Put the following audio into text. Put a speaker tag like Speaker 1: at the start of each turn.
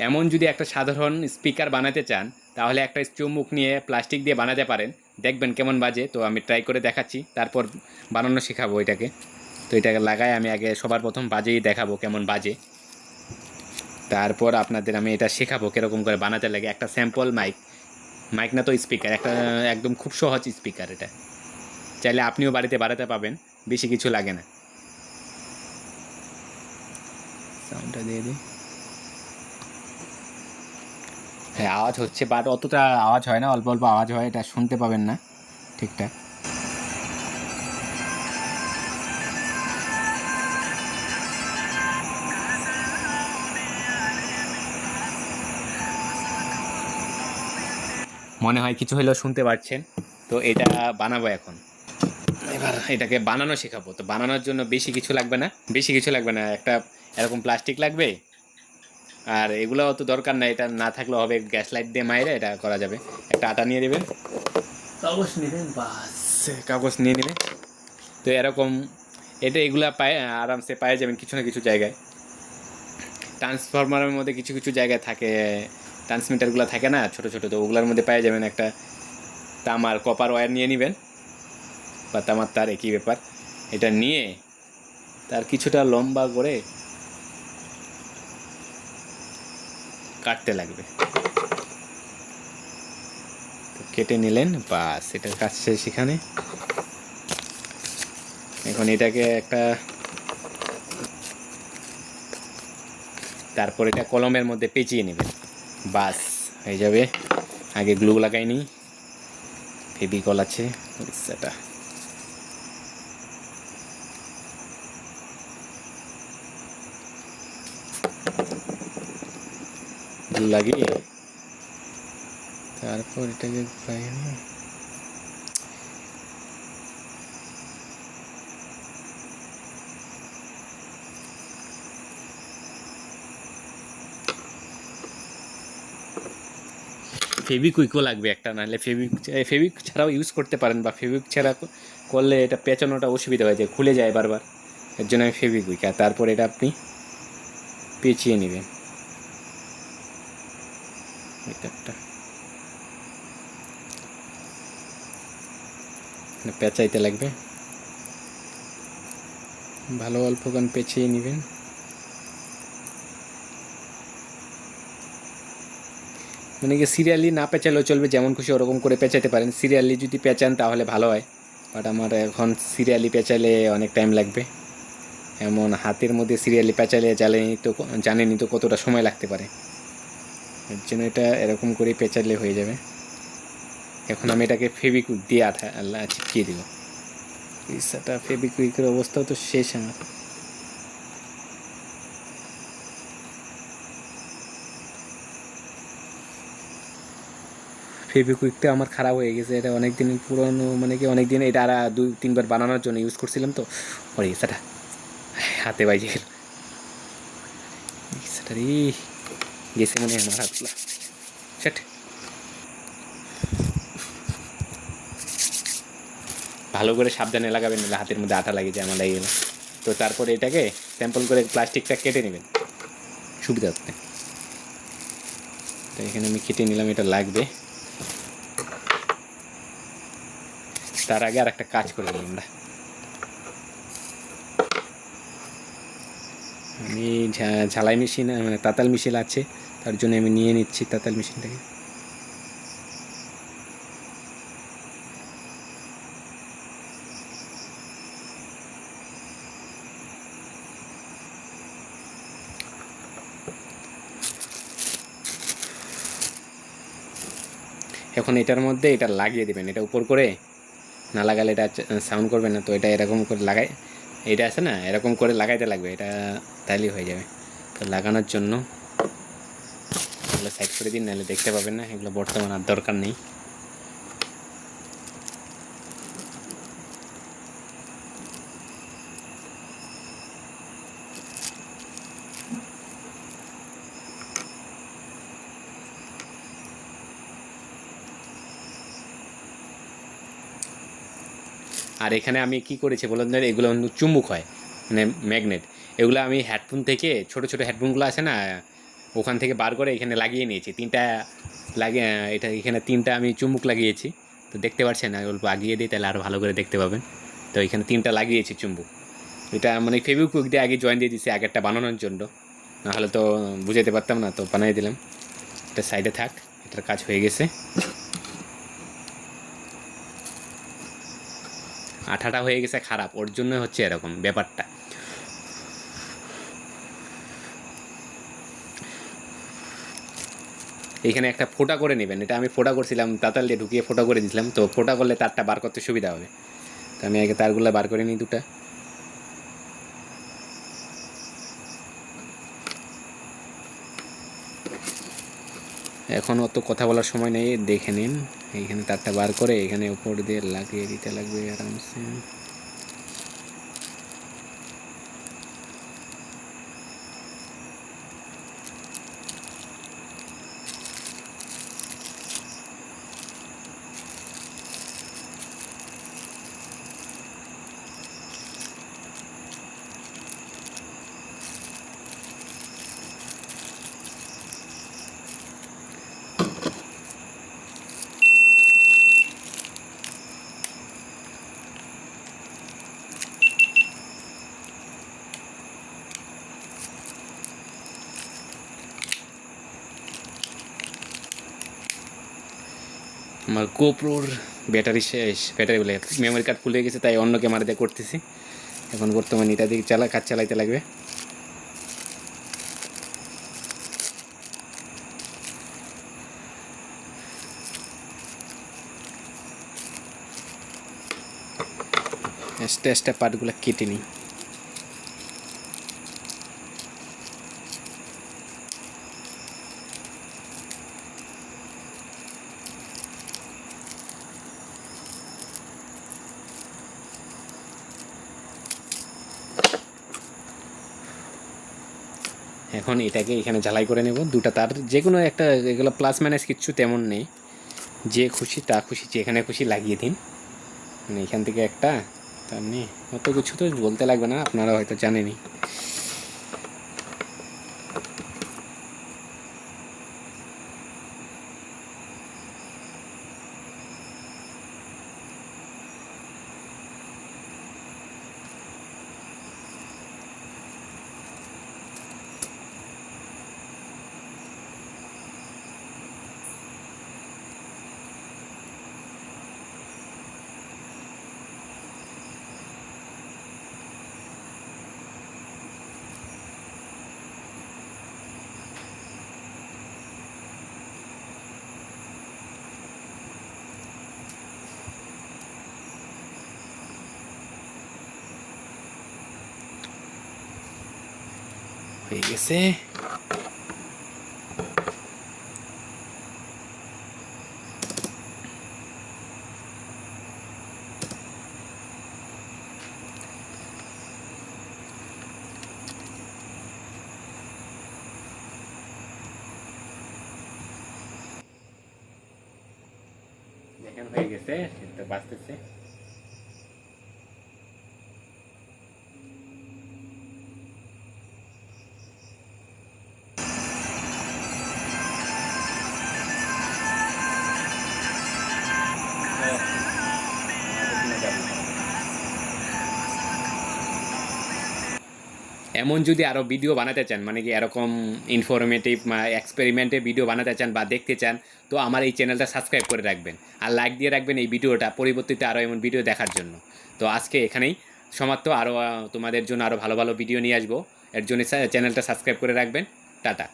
Speaker 1: এমন যদি একটা সাধারণ স্পিকার বানাতে চান তাহলে একটা চুম্বক নিয়ে প্লাস্টিক দিয়ে বানাতে পারেন, দেখবেন কেমন বাজে। তো আমি ট্রাই করে দেখাচ্ছি, তারপর বানানো শেখাবো এটাকে। তো এটাকে লাগাই আমি আগে সবার প্রথম বাজেই দেখাবো কেমন বাজে, তারপর আপনাদের আমি এটা শেখাবো কীরকম করে বানাতে লাগে। একটা স্যাম্পল মাইক, মাইক না তো স্পিকার, একটা একদম খুব সহজ স্পিকার। এটা চাইলে আপনিও বাড়িতে বানাতে পাবেন, বেশি কিছু লাগে না। সাউন্ডটা দিয়ে দিই। হ্যাঁ, আওয়াজ হচ্ছে, বাট অতটা আওয়াজ হয় না, অল্প অল্প আওয়াজ হয়, এটা শুনতে পাবেন না ঠিকঠাক। মনে হয় কিছু হলেও শুনতে পাচ্ছেন। তো এটা বানাবো এখন। এবার এটাকে বানানো শেখাবো। তো বানানোর জন্য বেশি কিছু লাগবে না, বেশি কিছু লাগবে না। একটা এরকম প্লাস্টিক লাগবে, আর এগুলো অত দরকার নাই, এটা না থাকলেও হবে। গ্যাস লাইট দিয়ে মাইরে এটা করা যাবে। একটা আটা নিয়ে নেবেন, কাগজ নেবেন, বাস কাগজ নিয়ে নেবেন। তো এরকম এটা এগুলা পায় আরামসে পাওয়া যাবেন কিছু না কিছু জায়গায়। ট্রান্সফরমারের মধ্যে কিছু কিছু জায়গায় থাকে, ট্রান্সমিটারগুলো থাকে না ছোটো ছোটো, তো ওগুলোর মধ্যে পাওয়া যাবেন। একটা তামার কপার ওয়্যার নিয়ে নেবেন, বা তামার তার একই ব্যাপার। এটা নিয়ে তার কিছুটা লম্বা করে কাটতে লাগবে। তো কেটে নিলেন, বাস এটার কাজ শেষ এখানে। এখন এটাকে একটা, তারপর এটা কলমের মধ্যে পেঁচিয়ে নেবেন, বাস হয়ে যাবে। আগে গ্লু লাগাই নিই, ফেভিকল আছে সেটা। গ্লু লাগিয়ে তারপর এটাকে ফেভিকুইকও লাগবে একটা, নাহলে ফেভিক ছাড়াও ইউজ করতে পারেন, বা ফেভিক ছাড়া করলে এটা পেঁচানোটা অসুবিধা হয়ে যায়, খুলে যায় বারবার। এর জন্য আমি ফেভিকুইক। আর তারপর এটা আপনি পেঁচিয়ে নেবেন একটা, পেঁচাইতে লাগবে ভালো, অল্পক্ষণ পেঁচিয়ে নেবেন। মানে কি সিরিয়ালি না পেঁচালেও চলবে, যেমন খুশি ওরকম করে পেঁচাতে পারেন। সিরিয়ালি যদি পেঁচান তাহলে ভালো হয়, বাট আমার এখন সিরিয়ালি পেঁচালে অনেক টাইম লাগবে। এমন হাতের মধ্যে সিরিয়ালি পেঁচালে জানেনি তো কতটা সময় লাগতে পারে। এর জন্য এটা এরকম করে পেঁচালে হয়ে যাবে। এখন আমি এটাকে ফেভিকুইক দিয়ে চিপকিয়ে দিব। পিসাটা ফেভিকুইকের অবস্থাও তো শেষ আমার। ফেভিকুইকটা আমার খারাপ হয়ে গেছে, এটা অনেক দিন পুরনো, মানে কি অনেক দিন, এটা আর 2-3 বার বানানোর জন্য ইউজ করছিলাম, তো পরে সেটা হাতে বাজে গেল। সেটা রে গেছে মনে হয় আমার হাতগুলো, সেট। ভালো করে সাবধানে লাগাবেন, নাহলে হাতের মধ্যে আঠা লাগে যায়, আমার লেগে গেল। তো তারপরে এটাকে স্যাম্পল করে প্লাস্টিকটা কেটে নেবেন সুবিধা হচ্ছে। তো এখানে আমি কেটে নিলাম, এটা লাগবে। তার আগে আর একটা কাজ করে নিই আমরা। আমি ঝালাই মেশিন, মানে তাতাল মেশিন আছে, তার জন্য আমি নিয়ে নিচ্ছি তাতাল মেশিনটাকে। এখন এটার মধ্যে এটা লাগিয়ে দেবেন, এটা উপর করে, না লাগালে এটা সাউন্ড করবে না। তো এটা এরকম করে লাগাই, এটা আছে না, এরকম করে লাগাইতে লাগবে, এটা তাইলেই হয়ে যাবে। তো লাগানোর জন্য এগুলো সাইড করে দিন, নাহলে দেখতে পাবেন না, এগুলো বর্তমান আর দরকার নেই। আর এখানে আমি কি করেছি বলুন, এগুলো চুম্বক হয়, মানে ম্যাগনেট। এগুলো আমি হেডফোন থেকে, ছোটো ছোটো হেডফোনগুলো আছে না, ওখান থেকে বার করে এখানে লাগিয়ে নিয়েছি। এটা এখানে 3টা আমি চুম্বক লাগিয়েছি। তো দেখতে পাচ্ছেন না, অল্প আগিয়ে দিই তাহলে আরও ভালো করে দেখতে পাবেন। তো এখানে 3টা লাগিয়েছি চুম্বক। এটা মানে ফেভিকুইক দিয়ে আগে জয়েন দিয়ে দিয়েছি আগেরটা বানানোর জন্য, নাহলে তো বুঝাতে পারতাম না, তো বানিয়ে দিলাম। এটা সাইডে থাক, এটার কাজ হয়ে গেছে। আঠাটা হয়ে গেছে খারাপ, ওর জন্য হচ্ছে এরকম ব্যাপারটা। এখানে একটা ফোঁটা করে নেবেন, এটা আমি ফোঁটা করছিলাম, তাতাল দিয়ে ঢুকিয়ে ফোঁটা করে দিয়েছিলাম। তো ফোঁটা করলে তারটা বার করতে সুবিধা হবে। তো আমি আগে তারগুলো বার করে নিই দুটা। এখন অত কথা বলার সময় নেই, দেখে নিন। এইখানে তারটা বার করে এখানে উপর দিয়ে লাগিয়ে দিতে লাগবে আরামসে। আমার গোপ্রোর ব্যাটারি শেষ, ব্যাটারি বলে মেমোরি কার্ড ফুলে গেছে, তাই অন্য ক্যামেরা দিয়ে করতেছি। এখন বর্তমানে এটা দিয়ে কাজ চালাইতে লাগবে। এক্সট্রা পার্টগুলো কেটে নিই। এখন এটাকে এখানে ঝালাই করে নেব। দুটা তার যে কোনো একটা, এগুলো প্লাস মাইনাস কিচ্ছু তেমন নেই, যে খুশি তা খুশি যেখানে খুশি লাগিয়ে দিন। মানে এখান থেকে একটা, তার নেই অত কিছু তো বলতে লাগবে না, আপনারা হয়তো জানেনই। হয়ে গেছে। দেখেন হয়ে গেছে, সেটা বাঁচতেছে। এমন যদি আরও ভিডিও বানাতে চান, মানে কি এরকম ইনফরমেটিভ এক্সপেরিমেন্টের ভিডিও বানাতে চান বা দেখতে চান, তো আমার এই চ্যানেলটা সাবস্ক্রাইব করে রাখবেন আর লাইক দিয়ে রাখবেন এই ভিডিওটা, পরবর্তীতে আরও এমন ভিডিও দেখার জন্য। তো আজকে এখানেই সমাপ্ত। আরও তোমাদের জন্য আরও ভালো ভালো ভিডিও নিয়ে আসবো, এর জন্য চ্যানেলটা সাবস্ক্রাইব করে রাখবেন। টাটা।